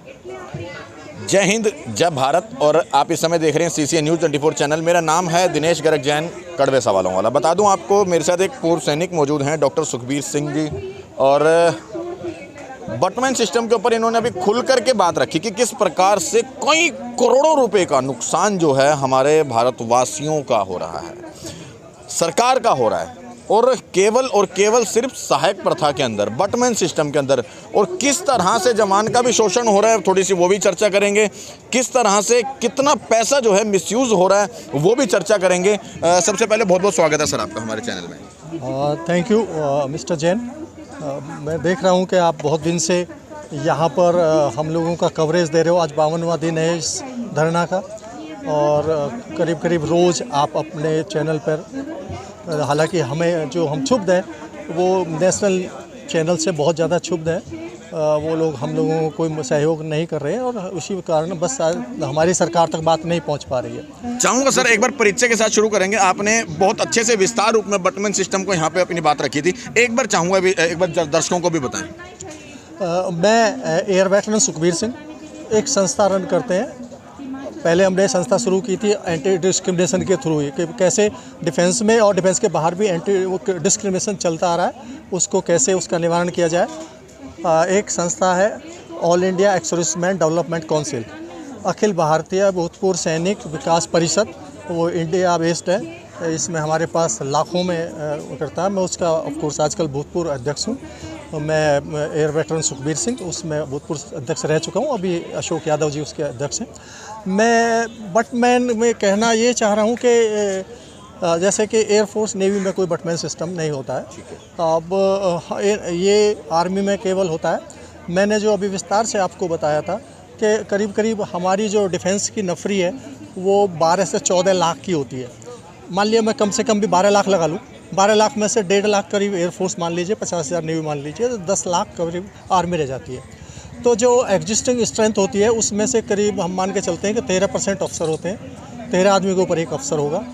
जय हिंद, जय भारत। और आप इस समय देख रहे हैं CCN न्यूज़ 24 चैनल। मेरा नाम है दिनेश गर्ग जैन, कड़वे सवालों वाला। बता दूं आपको, मेरे साथ एक पूर्व सैनिक मौजूद हैं, डॉक्टर सुखबीर सिंह जी। और बटमैन सिस्टम के ऊपर इन्होंने अभी खुल करके बात रखी कि किस प्रकार से कई करोड़ों रुपए का नुकसान जो है हमारे भारतवासियों का हो रहा है, सरकार का हो रहा है, और केवल सिर्फ सहायक प्रथा के अंदर, बटमैन सिस्टम के अंदर, और किस तरह से जवान का भी शोषण हो रहा है, थोड़ी सी वो भी चर्चा करेंगे। किस तरह से कितना पैसा जो है मिसयूज़ हो रहा है वो भी चर्चा करेंगे। सबसे पहले बहुत बहुत स्वागत है सर आपका हमारे चैनल में। Thank you mister Jain. मैं देख रहा हूं कि आप बहुत दिन से यहां पर हम लोगों का कवरेज दे रहे हो। आज 52वां दिन है इस धरना का, और करीब करीब रोज़ आप अपने चैनल पर, हालांकि हम क्षुब्ध हैं, वो नेशनल चैनल से बहुत ज़्यादा क्षुब्ध हैं। वो लोग हम लोगों को कोई सहयोग नहीं कर रहे हैं, और उसी कारण बस हमारी सरकार तक बात नहीं पहुंच पा रही है। चाहूँगा सर एक बार परिचय के साथ शुरू करेंगे। आपने बहुत अच्छे से विस्तार रूप में बटमैन सिस्टम को यहाँ पे अपनी बात रखी थी। एक बार चाहूँगा एक बार दर्शकों को भी बताएं। मैं एयर वेटरन सुखबीर सिंह एक संस्था रन करते हैं। पहले हमने संस्था शुरू की थी एंटी डिस्क्रिमिनेशन के थ्रू ही, कि कैसे डिफेंस में और डिफेंस के बाहर भी एंटी डिस्क्रिमिनेशन चलता आ रहा है, उसको कैसे उसका निवारण किया जाए। एक संस्था है all India ex serviceman development council, अखिल भारतीय भूतपूर्व सैनिक विकास परिषद, वो इंडिया बेस्ड है। इसमें हमारे पास लाखों में करता है। मैं उसका ऑफकोर्स आजकल भूतपूर्व अध्यक्ष हूँ। मैं एयर वेटरन सुखबीर सिंह उसमें भूतपूर्व अध्यक्ष रह चुका हूँ। अभी अशोक यादव जी उसके अध्यक्ष हैं। मैं बटमैन में कहना ये चाह रहा हूँ कि जैसे कि एयरफोर्स नेवी में कोई बटमैन सिस्टम नहीं होता है। अब ये आर्मी में केवल होता है। मैंने जो अभी विस्तार से आपको बताया था कि करीब करीब हमारी जो डिफेंस की नफरी है वो 12 से 14 लाख की होती है। मान लिया मैं कम से कम भी 12 लाख लगा लूँ, 12 लाख में से 1.5 लाख करीब एयरफोर्स मान लीजिए, 50,000 नेवी मान लीजिए, तो 10 लाख करीब आर्मी रह जाती है। तो जो एग्जिस्टिंग स्ट्रेंथ होती है उसमें से करीब हम मान के चलते हैं कि 13% अफसर होते हैं। 13 आदमी के ऊपर एक अफसर होगा,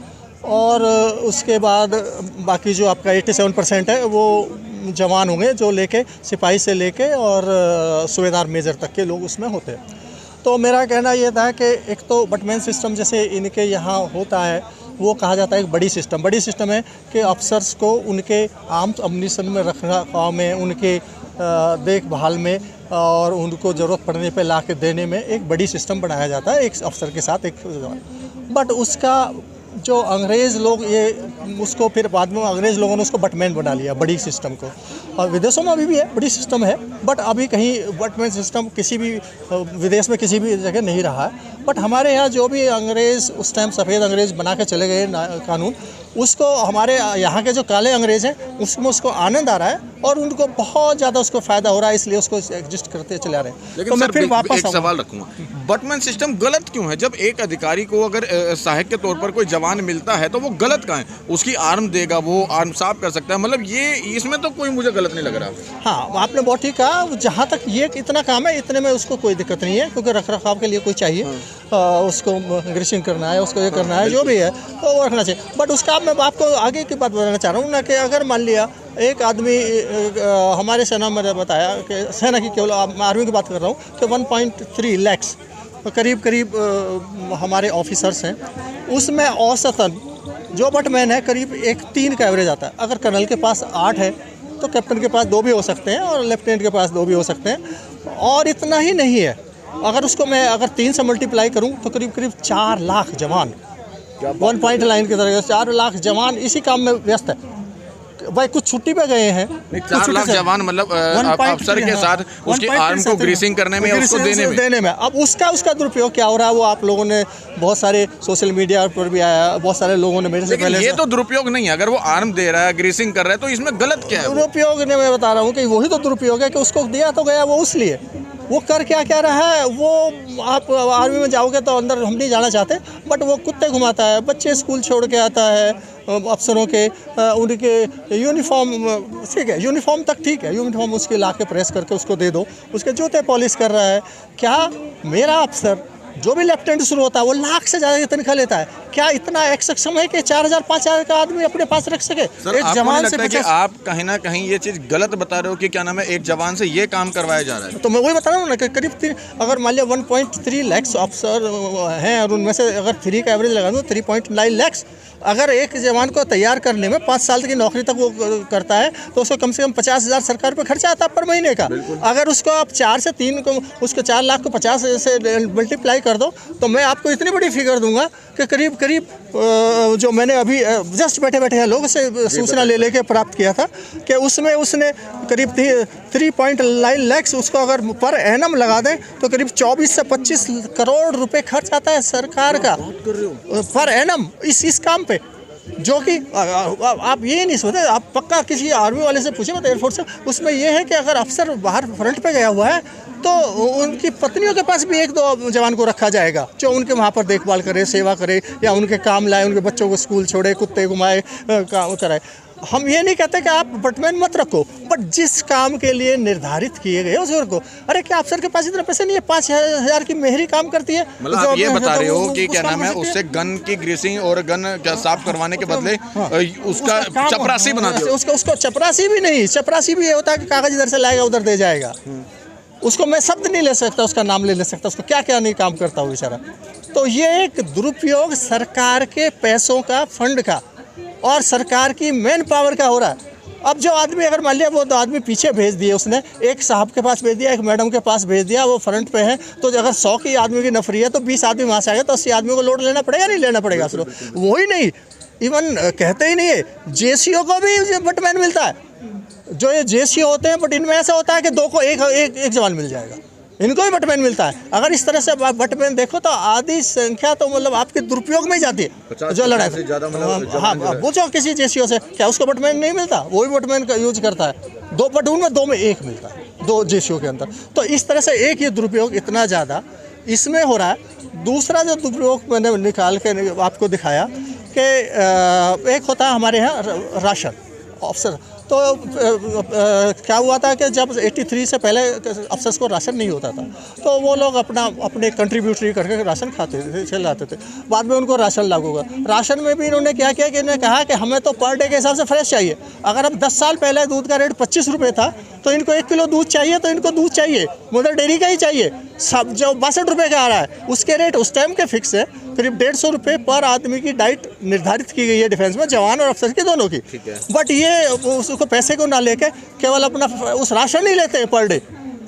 और उसके बाद बाकी जो आपका 87% है वो जवान होंगे, जो लेके सिपाही से लेके और सूबेदार मेजर तक के लोग उसमें होते हैं। तो मेरा कहना ये था कि एक तो बटमैन सिस्टम जैसे इनके यहाँ होता है, वो कहा जाता है एक बड़ी सिस्टम है कि अफसर्स को उनके आर्म्स अम्युनिशन में रखरखाव में, उनके देखभाल में, और उनको ज़रूरत पड़ने पे ला के देने में एक बड़ी सिस्टम बनाया जाता है एक अफसर के साथ एक। बट उसका जो अंग्रेज़ लोग ये उसको फिर बाद में अंग्रेज़ लोगों ने उसको बटमैन बना लिया, बड़ी सिस्टम को। और विदेशों में अभी भी है, बड़ी सिस्टम है, बट अभी कहीं बटमैन सिस्टम किसी भी विदेश में किसी भी जगह नहीं रहा है। बट हमारे यहाँ जो भी अंग्रेज़ उस टाइम सफ़ेद अंग्रेज़ बना के चले गए कानून, उसको हमारे यहाँ के जो काले अंग्रेज़ हैं उसमें उसको आनंद आ रहा है, और उनको बहुत ज़्यादा उसको फ़ायदा हो रहा है, इसलिए उसको एग्जिस्ट करते चले आ रहे हैं। लेकिन तो मैं फिर वापस एक सवाल रखूँगा, बटमैन सिस्टम गलत क्यों है? जब एक अधिकारी को अगर सहायक के तौर पर कोई जवान मिलता है तो वो गलत कहाँ है? उसकी आर्म देगा, वो आर्म साफ कर सकता है, मतलब ये इसमें तो कोई मुझे गलत नहीं लग रहा। हाँ, आपने बहुत ठीक कहा। जहाँ तक ये इतना काम है, इतने में उसको कोई दिक्कत नहीं है, क्योंकि रखरखाव के लिए कोई चाहिए। उसको ग्रीसिंग करना है, उसको ये करना है, जो भी है तो वो रखना चाहिए। बट उसका मैं आपको आगे की बात बताना चाह रहा हूँ ना, कि अगर मान लिया एक आदमी हमारे सेना में बताया कि सेना की, केवल आर्मी की बात कर रहा हूँ, कि 1.3 लाख करीब हमारे ऑफिसर्स हैं। उसमें औसतन जो बटमैन है करीब 1-3 का एवरेज आता है। अगर कर्नल के पास 8 है तो कैप्टन के पास 2 भी हो सकते हैं, और लेफ्टिनेंट के पास 2 भी हो सकते हैं। और इतना ही नहीं है, अगर उसको मैं 3 से मल्टीप्लाई करूं तो करीब 4 लाख जवान, 1 पॉइंट लाइन की तरह 4 लाख जवान इसी काम में व्यस्त है। भाई कुछ छुट्टी पे गए हैं, 4 लाख जवान, मतलब अफसर के साथ उसकी आर्म को ग्रीसिंग करने में, उसको देने में। अब उसका दुरुपयोग क्या हो रहा है, वो आप लोगों ने बहुत सारे सोशल मीडिया पर भी आया, बहुत सारे लोगों ने मेरे से पहले। ये तो दुरुपयोग नहीं है, अगर वो आर्म दे रहा है, ग्रीसिंग कर रहा है, तो इसमें गलत क्या है? दुरुपयोग ने मैं बता रहा हूँ कि वही तो दुरुपयोग है, कि उसको दिया तो गया वो उसलिए, वो कर क्या रहा है। वो आप आर्मी में जाओगे तो अंदर हम नहीं जाना चाहते, बट वो कुत्ते घुमाता है, बच्चे स्कूल छोड़ के आता है, अफसरों के उनके यूनिफॉर्म, ठीक है यूनिफॉर्म तक ठीक है, यूनिफॉर्म उसके ला के प्रेस करके उसको दे दो, उसके जूते पॉलिश कर रहा है। क्या मेरा अफसर जो भी लेफ्टिनेंट शुरू होता है वो लाख से ज़्यादा की तनख्वाह लेता है? क्या इतना एक सक्षम है कि 4,000-5,000 का आदमी अपने पास रख सके? सर, एक आपको जवान नहीं से लगता है कि 50। आप कहीं ना कहीं ये चीज़ गलत बता रहे हो कि क्या नाम है, एक जवान से ये काम करवाया जा रहा है? तो मैं वही बता रहा हूँ ना कि करीब अगर मान लिया 1.3 लाख ऑफिसर हैं और उनमें से अगर 3 का एवरेज लगा दूँ 3.9 लाख, अगर एक जवान को तैयार करने में 5 साल की नौकरी तक वो करता है तो उसको कम से कम 50,000 सरकार पे खर्चा आता है पर महीने का। अगर उसको आप 4 से 3 को उसको 4 लाख को 50 से मल्टीप्लाई कर दो तो मैं आपको इतनी बड़ी फिगर दूंगा कि करीब करीब जो मैंने अभी जस्ट बैठे बैठे लोगों से सूचना ले लेके प्राप्त किया था कि उसमें उसने करीब 3.9 लाख उसको अगर पर एनम लगा दें तो करीब 24 से 25 करोड़ रुपए खर्च आता है सरकार का पर एनम इस काम पे, जो कि आप ये नहीं सोचते। आप पक्का किसी आर्मी वाले से पूछे मत, एयरफोर्स से, उसमें ये है कि अगर अफसर बाहर फ्रंट पे गया हुआ है तो उनकी पत्नियों के पास भी 1-2 जवान को रखा जाएगा जो उनके वहाँ पर देखभाल करे, सेवा करे या उनके काम लाए, उनके बच्चों को स्कूल छोड़े, कुत्ते घुमाए, काम कराए। हम ये नहीं कहते कि आप बटमैन मत रखो, बट जिस काम के लिए निर्धारित किए गए उसको रखो। अरे क्या अफसर के पास इतना पैसे नहीं है? 5,000 की मेहरी काम करती है। मतलब आप ये बता रहे हो कि क्या नाम है, उससे गन की ग्रीसिंग और गन क्या साफ करवाने के बदले उसका चपरासी बना दिया। उसको चपरासी भी नहीं, चपरासी भी ये होता है कि कागज इधर से लाएगा उधर दे जाएगा। उसको मैं शब्द नहीं ले सकता, उसका नाम ले सकता, उसको क्या क्या नहीं काम करता वो बेचारा। तो ये एक दुरुपयोग सरकार के पैसों का, फंड का और सरकार की मैन पावर का हो रहा है। अब जो आदमी अगर मान लिया वो तो आदमी पीछे भेज दिए, उसने एक साहब के पास भेज दिया, एक मैडम के पास भेज दिया, वो फ्रंट पे है, तो अगर 100 की आदमी की नफरी है तो 20 आदमी वहाँ से आएगा तो 80 आदमी को लोड लेना पड़ेगा, नहीं लेना पड़ेगा? वही नहीं, इवन कहते ही नहीं है जेसीओ को भी बटमैन मिलता है। जो ये जेसीओ होते हैं, बट इनमें ऐसा होता है कि 2 को एक जवान मिल जाएगा, इनको भी बटमैन मिलता है। अगर इस तरह से आप बटमैन देखो तो आधी संख्या तो मतलब आपके दुरुपयोग में ही जाती है जो लड़ाई। हाँ, पूछो किसी जेसीओ से, क्या उसको बटमैन नहीं मिलता? वो भी बटमैन का यूज करता है। 2 प्लाटून में 2 में 1 मिलता है, 2 जेसीओ के अंदर। तो इस तरह से एक ये दुरुपयोग इतना ज़्यादा इसमें हो रहा है। दूसरा जो दुरुपयोग मैंने निकाल के आपको दिखाया कि एक होता है हमारे यहाँ राशन ऑफिसर। तो क्या हुआ था कि जब 83 से पहले अफसर्स को राशन नहीं होता था तो वो लोग अपने कंट्रीब्यूटरी करके राशन खाते थे, चलाते थे। बाद में उनको राशन लागू हुआ। राशन में भी इन्होंने क्या किया कि इन्होंने कहा कि हमें तो पर डे के हिसाब से फ्रेश चाहिए। अगर अब 10 साल पहले दूध का रेट 25 रुपये था तो इनको 1 किलो दूध चाहिए तो इनको दूध चाहिए, मदर डेयरी का ही चाहिए। सब जो 62 रुपये का आ रहा है उसके रेट उस टाइम के फिक्स है। करीब 150 रुपये पर आदमी की डाइट निर्धारित की गई है डिफेंस में, जवान और अफसर के दोनों की। बट ये उसको पैसे को ना लेके केवल अपना उस राशन ही लेते हैं पर डे।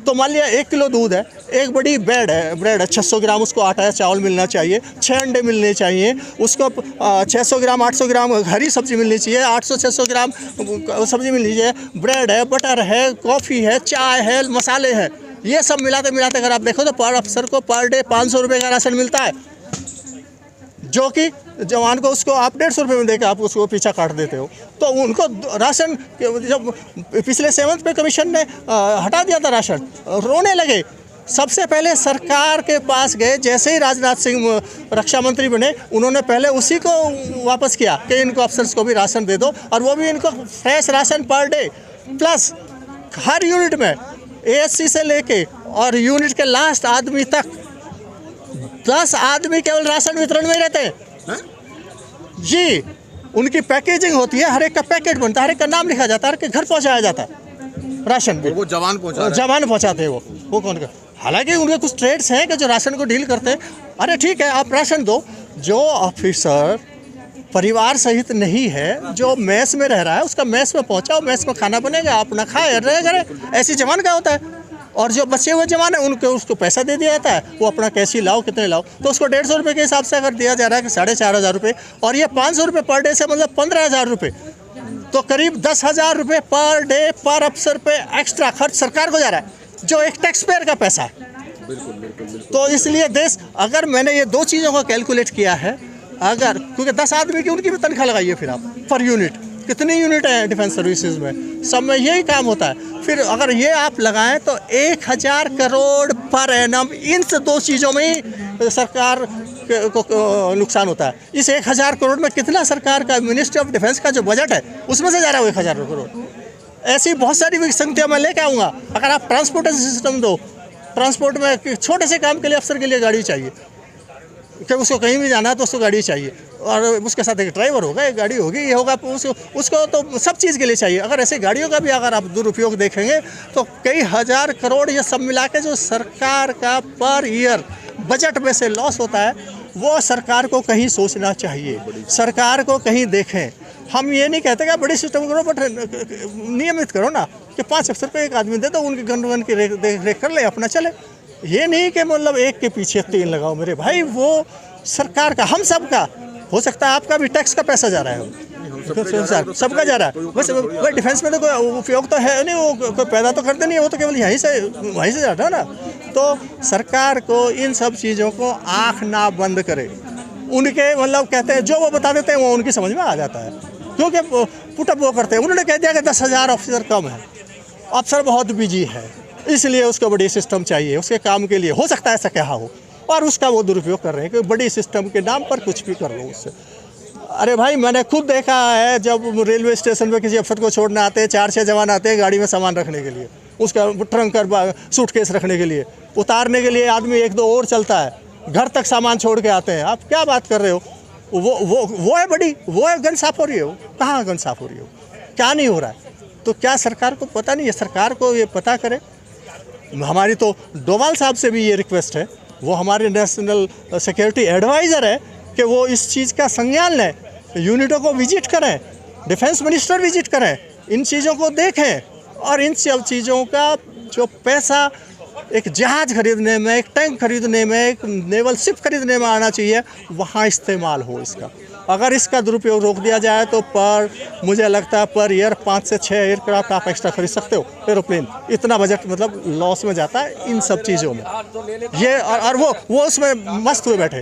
तो मान लिया 1 किलो दूध है, एक बड़ी ब्रेड है 600 ग्राम उसको आटा या चावल मिलना चाहिए, 6 अंडे मिलने चाहिए उसको, 600 ग्राम 800 ग्राम हरी सब्जी मिलनी चाहिए, 800-600 ग्राम सब्जी मिलनी चाहिए, ब्रेड है, बटर है, कॉफ़ी है, चाय है, मसाले हैं। ये सब मिलाते मिलाते अगर आप देखो तो पर अफसर को पर डे 500 रुपये का राशन मिलता है, जो कि जवान को उसको आप 150 रुपये में देकर आप उसको पीछा काट देते हो। तो उनको राशन जब पिछले 7th पे कमीशन ने हटा दिया था राशन, रोने लगे। सबसे पहले सरकार के पास गए, जैसे ही राजनाथ सिंह रक्षा मंत्री बने उन्होंने पहले उसी को वापस किया कि इनको अफसर्स को भी राशन दे दो, और वो भी इनको fresh ration per day plus हर यूनिट में ASC से लेके और यूनिट के लास्ट आदमी तक 10 आदमी केवल राशन वितरण में रहते हैं जी। उनकी पैकेजिंग होती है, हर एक का पैकेट बनता है, हर एक का नाम लिखा जाता है, हर एक के घर पहुंचाया जाता है राशन भी। वो जवान पहुंचाते हैं वो कौन का। हालांकि उनके कुछ ट्रेड्स हैं कि जो राशन को डील करते हैं। अरे ठीक है आप राशन दो, जो ऑफिसर परिवार सहित नहीं है, जो मेस में रह रहा है उसका मेस में पहुंचाओ, मेस में खाना बनेगा, अपना खाए रहे करे। ऐसी जवान का होता है। और जो बचे हुए जवान है उनको उसको पैसा दे दिया जाता है, वो अपना कैसी लाओ कितने लाओ, तो उसको 150 रुपये के हिसाब से अगर दिया जा रहा है कि 4,500 रुपये, और ये 500 रुपये पर डे से मतलब 15,000 रुपये, तो करीब 10,000 रुपये पर डे पर अफसर पे एक्स्ट्रा खर्च सरकार को जा रहा है, जो एक टैक्स पेयर का पैसा है। बिल्कुल। तो इसलिए देश, अगर मैंने ये 2 चीज़ों को कैलकुलेट किया है, अगर क्योंकि 10 आदमी की उनकी भी तनख्वाह लगाइए फिर आप पर यूनिट, कितनी यूनिट है डिफेंस सर्विसेज में, सब में यही काम होता है। फिर अगर ये आप लगाएं तो 1,000 करोड़ पर एनम इन 2 चीज़ों में ही सरकार को नुकसान होता है। इस 1,000 करोड़ में कितना सरकार का मिनिस्ट्री ऑफ डिफेंस का जो बजट है उसमें से जा रहा है 1,000 करोड़। ऐसी बहुत सारी संख्या मैं लेके आऊँगा। अगर आप ट्रांसपोर्टेशन सिस्टम दो, ट्रांसपोर्ट में छोटे से काम के लिए अफसर के लिए गाड़ी चाहिए कि उसको कहीं भी जाना है तो उसको गाड़ी चाहिए, और उसके साथ एक ड्राइवर होगा, एक गाड़ी होगी, ये होगा, उसको तो सब चीज़ के लिए चाहिए। अगर ऐसे गाड़ियों का भी अगर आप दुरुपयोग देखेंगे तो कई हज़ार करोड़ ये सब मिला के जो सरकार का पर ईयर बजट में से लॉस होता है, वो सरकार को कहीं सोचना चाहिए, सरकार को कहीं देखें। हम ये नहीं कहते कि बड़ी सिस्टम करो, बट नियमित करो ना, कि 5 अफसर को एक आदमी दे दो, उनकी गन की देख रेख कर ले, अपना चले। ये नहीं कि मतलब एक के पीछे 3 लगाओ मेरे भाई। वो सरकार का, हम सब का, हो सकता है आपका भी टैक्स का पैसा जा रहा है, सबका जा रहा है। बस वो डिफेंस में तो कोई उपयोग तो है नहीं, वो कोई पैदा तो करते नहीं है, वो तो केवल वहीं से जाता है ना। तो सरकार को इन सब चीज़ों को आँख ना बंद करे। उनके मतलब कहते हैं जो वो बता देते हैं वो उनकी समझ में आ जाता है, क्योंकि पुटअप वो करते हैं। उन्होंने कह दिया कि 10,000 ऑफिसर कम है, अफसर बहुत बिजी है, इसलिए उसको बड़ी सिस्टम चाहिए उसके काम के लिए। हो सकता है ऐसा कहा हो, और उसका वो दुरुपयोग कर रहे हैं कि बड़ी सिस्टम के नाम पर कुछ भी कर लो उससे। अरे भाई, मैंने खुद देखा है, जब रेलवे स्टेशन पे किसी अफसर को छोड़ने आते हैं, 4-6 जवान आते हैं गाड़ी में सामान रखने के लिए, उसका ट्रंक कर सूटकेस रखने के लिए, उतारने के लिए आदमी 1-2 और चलता है, घर तक सामान छोड़ के आते हैं। आप क्या बात कर रहे हो? वो है बड़ी, वो है गन साफ हो रही है। वो कहाँ गन साफ हो रही है? क्या नहीं हो रहा है? तो क्या सरकार को पता नहीं है? सरकार को ये पता करे। हमारी तो डोभाल साहब से भी ये रिक्वेस्ट है, वो हमारे नेशनल सिक्योरिटी एडवाइज़र है, कि वो इस चीज़ का संज्ञान लें, यूनिटों को विजिट करें, डिफेंस मिनिस्टर विजिट करें, इन चीज़ों को देखें, और इन सब चीज़ों का जो पैसा एक जहाज़ खरीदने में, एक टैंक खरीदने में, एक नेवल शिप खरीदने में आना चाहिए, वहाँ इस्तेमाल हो इसका। अगर इसका दुरुपयोग रोक दिया जाए तो मुझे लगता है पर ईयर 5 से 6 एयरक्राफ्ट आप एक्स्ट्रा खरीद सकते हो, एरोप्लेन। इतना बजट मतलब लॉस में जाता है इन सब चीज़ों में। ये और वो उसमें मस्त हुए बैठे,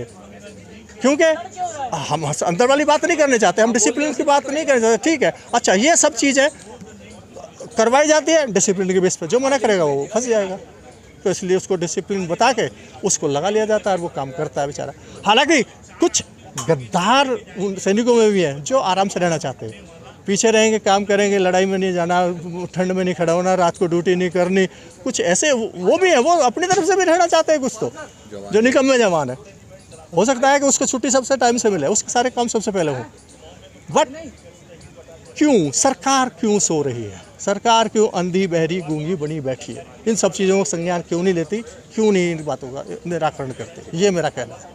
क्योंकि हम अंदर वाली बात नहीं करने चाहते, हम डिसिप्लिन की बात नहीं करना चाहते। ठीक है, अच्छा, ये सब चीज़ें करवाई जाती है डिसिप्लिन के बेस पर, जो मना करेगा वो फंस जाएगा। तो इसलिए उसको डिसिप्लिन बता के उसको लगा लिया जाता है, और वो काम करता है बेचारा। हालांकि कुछ गद्दार सैनिकों में भी हैं जो आराम से रहना चाहते हैं, पीछे रहेंगे, काम करेंगे, लड़ाई में नहीं जाना, ठंड में नहीं खड़ा होना, रात को ड्यूटी नहीं करनी। कुछ ऐसे वो भी हैं, वो अपनी तरफ से भी रहना चाहते हैं कुछ, तो जो निकम्मे जवान है। हो सकता है कि उसको छुट्टी सबसे टाइम से मिले, उसके सारे काम सबसे पहले हो। बट क्यों सरकार क्यों सो रही है? सरकार क्यों अंधी बहरी गूंगी बनी बैठी है? इन सब चीज़ों का संज्ञान क्यों नहीं लेती? क्यों नहीं इन बातों का निराकरण करते? ये मेरा कहना है।